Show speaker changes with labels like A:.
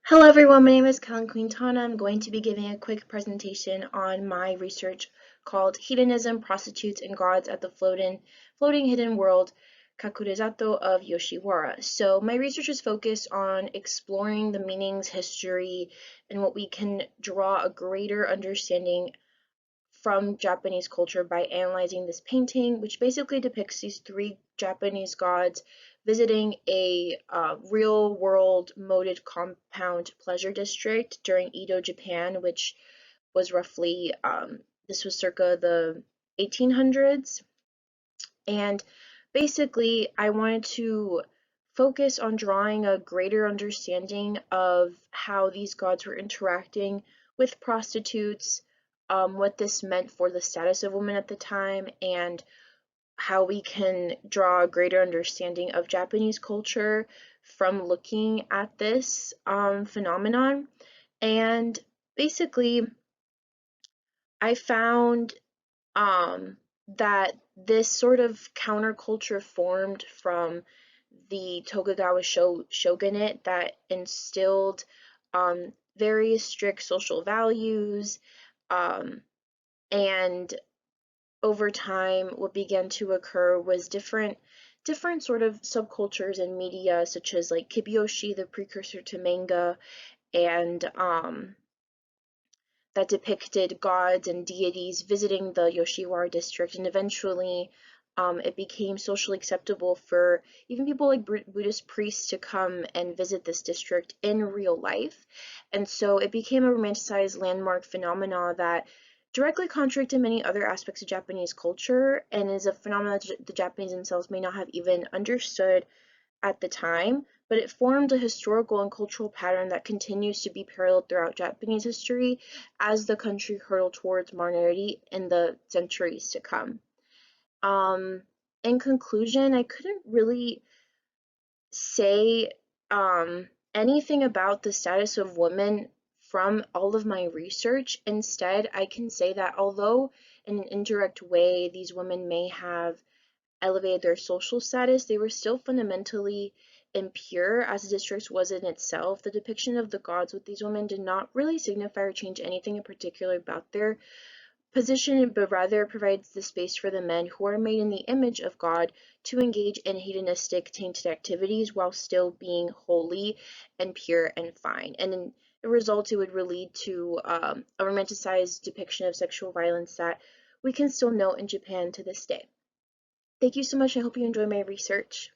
A: Hello everyone, my name is Kelen Quintana. I'm going to be giving a quick presentation on my research called Hedonism, Prostitutes, and Gods at the Floating Hidden World, Kakurizato of Yoshiwara. So my research is focused on exploring the meanings, history, and what we can draw a greater understanding from Japanese culture by analyzing this painting, which basically depicts these three Japanese gods visiting a real world moated compound pleasure district during Edo, Japan, which was roughly, this was circa the 1800s. And basically, I wanted to focus on drawing a greater understanding of how these gods were interacting with prostitutes, what this meant for the status of women at the time, and how we can draw a greater understanding of Japanese culture from looking at this phenomenon. And basically, I found that this sort of counterculture formed from the Tokugawa shogunate that instilled very strict social values, um, and over time what began to occur was different sort of subcultures in media, such as like kibyoushi, the precursor to manga, and that depicted gods and deities visiting the Yoshiwara district, and eventually it became socially acceptable for even people like Buddhist priests to come and visit this district in real life. And so it became a romanticized landmark phenomena that directly contradicted many other aspects of Japanese culture and is a phenomenon that the Japanese themselves may not have even understood at the time, but it formed a historical and cultural pattern that continues to be paralleled throughout Japanese history as the country hurtled towards modernity in the centuries to come. Um, in conclusion, I couldn't really say anything about the status of women from all of my research. Instead, I can say that although in an indirect way these women may have elevated their social status, they were still fundamentally impure, as the district was in itself. The depiction of the gods with these women did not really signify or change anything in particular about their position, but rather provides the space for the men who are made in the image of God to engage in hedonistic, tainted activities while still being holy and pure and fine. And in the result, it would lead to a romanticized depiction of sexual violence that we can still note in Japan to this day. Thank you so much. I hope you enjoy my research.